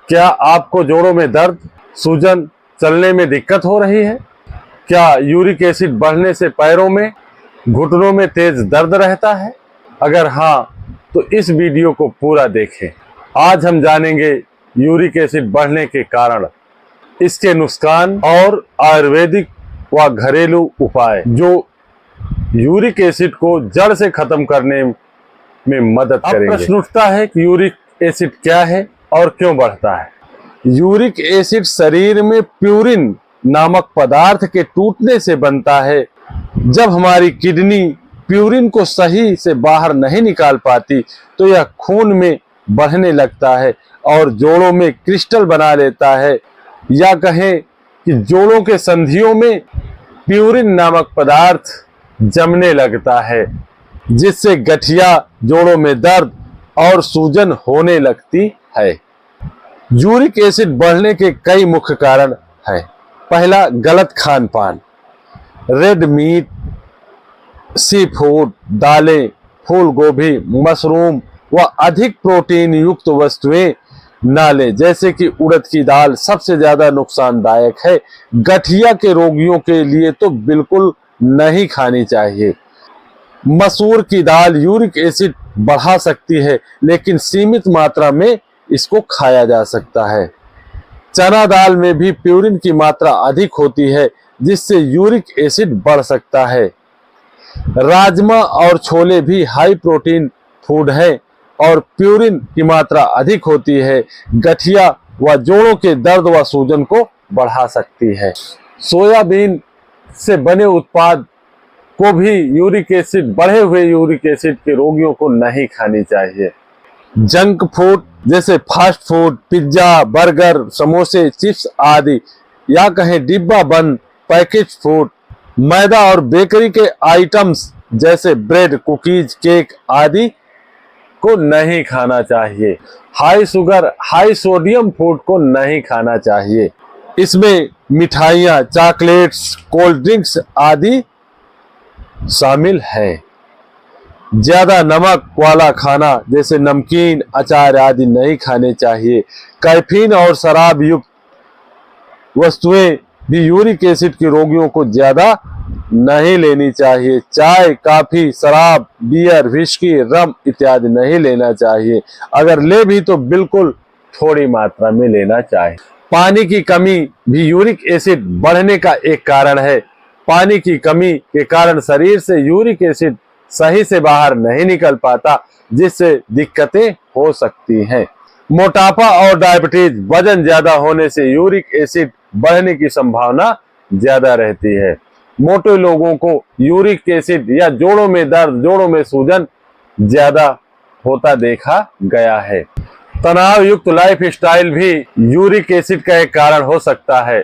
क्या आपको जोड़ों में दर्द, सूजन, चलने में दिक्कत हो रही है? क्या यूरिक एसिड बढ़ने से पैरों में, घुटनों में तेज दर्द रहता है? अगर हाँ, तो इस वीडियो को पूरा देखें। आज हम जानेंगे यूरिक एसिड बढ़ने के कारण, इसके नुकसान और आयुर्वेदिक व घरेलू उपाय जो यूरिक एसिड को जड़ से खत्म करने में मदद करेंगे। अब प्रश्न उठता है कि यूरिक एसिड क्या है और क्यों बढ़ता है? यूरिक एसिड शरीर में प्यूरिन नामक पदार्थ के टूटने से बनता है। जब हमारी किडनी प्यूरिन को सही से बाहर नहीं निकाल पाती तो यह खून में बढ़ने लगता है और जोड़ों में क्रिस्टल बना लेता है, या कहें कि जोड़ों के संधियों में प्यूरिन नामक पदार्थ जमने लगता है, जिससे गठिया, जोड़ों में दर्द और सूजन होने लगती है। यूरिक एसिड बढ़ने के कई मुख्य कारण हैं। पहला, गलत खान पान। रेड मीट, सी फूड, दालें, फूल गोभी, मशरूम व अधिक प्रोटीन युक्त वस्तुएं ना लें, जैसे कि उड़द की दाल सबसे ज्यादा नुकसानदायक है। गठिया के रोगियों के लिए तो बिल्कुल नहीं खानी चाहिए। मसूर की दाल यूरिक एसिड बढ़ा सकती है, लेकिन सीमित मात्रा में इसको खाया जा सकता है। चना दाल में भी प्यूरिन की मात्रा अधिक होती है, जिससे यूरिक एसिड बढ़ सकता है। राजमा और छोले भी हाई प्रोटीन फूड है और प्यूरिन की मात्रा अधिक होती है। गठिया व जोड़ों के दर्द व सूजन को बढ़ा सकती है। सोयाबीन से बने उत्पाद को भी यूरिक एसिड, बढ़े हुए यूरिक एसिड के रोगियों को नहीं खानी चाहिए। जंक फूड जैसे फास्ट फूड, पिज्जा, बर्गर, समोसे, चिप्स आदि, या कहें डिब्बा बंद पैकेज फूड, मैदा और बेकरी के आइटम्स जैसे ब्रेड, कुकीज, केक आदि को नहीं खाना चाहिए। High sugar, high sodium food को नहीं खाना चाहिए। इसमें मिठाइयाँ, चॉकलेट्स, कोल्ड ड्रिंक्स आदि शामिल है। ज्यादा नमक वाला खाना जैसे नमकीन, अचार आदि नहीं खाने चाहिए। कैफीन और शराब युक्त वस्तुएं भी यूरिक एसिड के रोगियों को ज्यादा नहीं लेनी चाहिए। चाय, कॉफी, शराब, बियर, विस्की, रम इत्यादि नहीं लेना चाहिए। अगर ले भी तो बिल्कुल थोड़ी मात्रा में लेना चाहिए। पानी की कमी भी यूरिक एसिड बढ़ने का एक कारण है। पानी की कमी के कारण शरीर से यूरिक एसिड सही से बाहर नहीं निकल पाता, जिससे दिक्कतें हो सकती हैं। मोटापा और डायबिटीज, वजन ज्यादा होने से यूरिक एसिड बढ़ने की संभावना ज्यादा रहती है। मोटे लोगों को यूरिक एसिड या जोड़ों में दर्द, जोड़ों में सूजन ज्यादा होता देखा गया है। तनाव युक्त लाइफ स्टाइल भी यूरिक एसिड का एक कारण हो सकता है।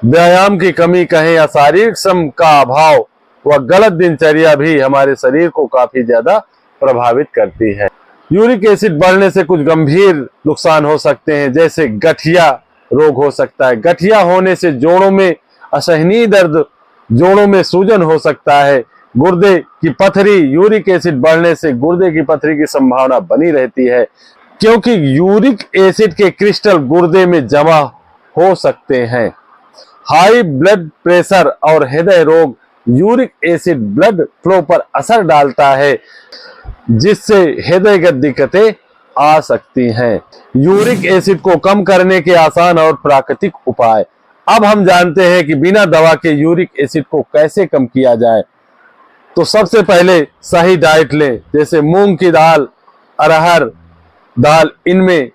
व्यायाम की कमी कहें या शारीरिक श्रम का अभाव व गलत दिनचर्या भी हमारे शरीर को काफी ज्यादा प्रभावित करती है। यूरिक एसिड बढ़ने से कुछ गंभीर नुकसान हो सकते हैं, जैसे गठिया रोग हो सकता है। गठिया होने से जोड़ों में असहनीय दर्द, जोड़ों में सूजन हो सकता है। गुर्दे की पथरी, यूरिक एसिड बढ़ने से गुर्दे की पथरी की संभावना बनी रहती है, क्योंकि यूरिक एसिड के क्रिस्टल गुर्दे में जमा हो सकते हैं। हाई ब्लड प्रेशर और हृदय रोग, यूरिक एसिड ब्लड फ्लो पर असर डालता है, जिससे हृदयगत दिक्कतें आ सकती हैं। यूरिक एसिड को कम करने के आसान और प्राकृतिक उपाय। अब हम जानते हैं कि बिना दवा के यूरिक एसिड को कैसे कम किया जाए। तो सबसे पहले सही डाइट लें, जैसे मूंग की दाल, अरहर दाल, इनमें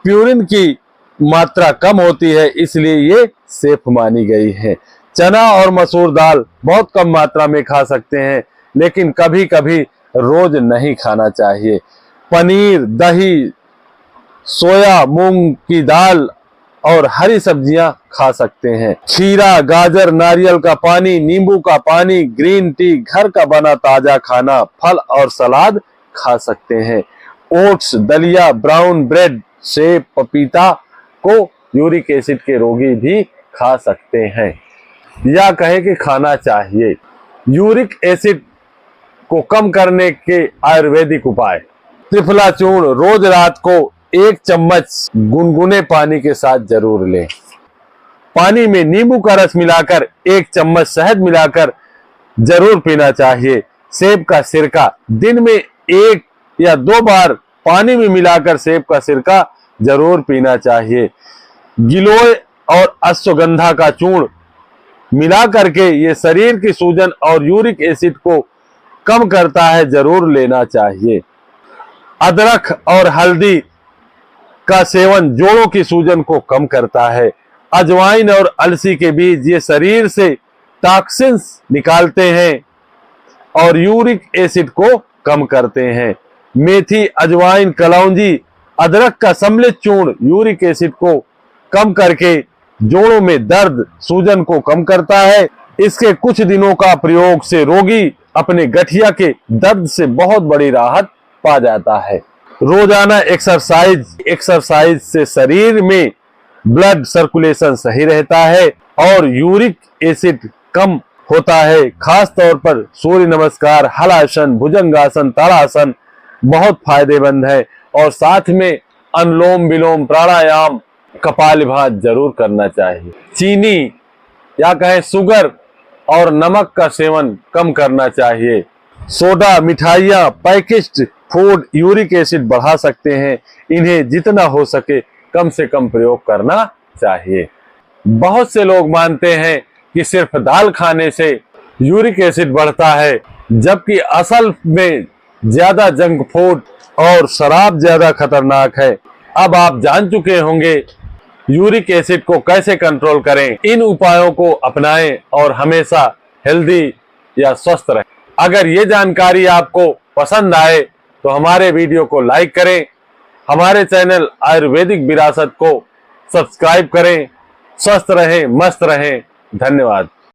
प्यूरिन की मात्रा कम होती है, इसलिए ये सेफ मानी गई है। चना और मसूर दाल बहुत कम मात्रा में खा सकते हैं, लेकिन कभी कभी रोज नहीं खाना चाहिए। पनीर, दही, सोया, मूंग की दाल और हरी सब्जियां खा सकते हैं। खीरा, गाजर, नारियल का पानी, नींबू का पानी, ग्रीन टी, घर का बना ताजा खाना, फल और सलाद खा सकते हैं। ओट्स, दलिया, ब्राउन ब्रेड, सेब, पपीता को यूरिक एसिड के रोगी भी खा सकते हैं, या कहें कि खाना चाहिए। यूरिक एसिड को कम करने के आयुर्वेदिक उपाय। त्रिफला चूर्ण रोज रात को 1 चम्मच गुनगुने पानी के साथ जरूर लें। पानी में नींबू का रस मिलाकर 1 चम्मच शहद मिलाकर जरूर पीना चाहिए। सेब का सिरका दिन में 1 या 2 बार पानी में मिलाकर सेब का सिरका जरूर पीना चाहिए। गिलोय और अश्वगंधा का चूर्ण मिला करके ये शरीर की सूजन और यूरिक एसिड को कम करता है, जरूर लेना चाहिए। अदरक और हल्दी का सेवन जोड़ों की सूजन को कम करता है। अजवाइन और अलसी के बीज ये शरीर से टॉक्सिन्स निकालते हैं और यूरिक एसिड को कम करते हैं। मेथी, अजवाइन, कलौंजी, अदरक का सम्मिलित चूर्ण यूरिक एसिड को कम करके जोड़ों में दर्द, सूजन को कम करता है। इसके कुछ दिनों का प्रयोग से रोगी अपने गठिया के दर्द से बहुत बड़ी राहत पा जाता है। रोजाना एक्सरसाइज से शरीर में ब्लड सर्कुलेशन सही रहता है और यूरिक एसिड कम होता है। खास तौर पर सूर्य नमस्कार, हलासन, भुजंगासन, ताड़ासन बहुत फायदेमंद है और साथ में अनुलोम विलोम, प्राणायाम, कपालभाति जरूर करना चाहिए। चीनी या कहें शुगर और नमक का सेवन कम करना चाहिए। सोडा, मिठाइयाँ, पैकेज्ड फूड यूरिक एसिड बढ़ा सकते हैं। इन्हें जितना हो सके कम से कम प्रयोग करना चाहिए। बहुत से लोग मानते हैं कि सिर्फ दाल खाने से यूरिक एसिड बढ़ता है, जबकि असल में ज्यादा जंक फूड और शराब ज्यादा खतरनाक है। अब आप जान चुके होंगे यूरिक एसिड को कैसे कंट्रोल करें। इन उपायों को अपनाएं और हमेशा हेल्दी या स्वस्थ रहें। अगर ये जानकारी आपको पसंद आए तो हमारे वीडियो को लाइक करें, हमारे चैनल आयुर्वेदिक विरासत को सब्सक्राइब करें। स्वस्थ रहें, मस्त रहें। धन्यवाद।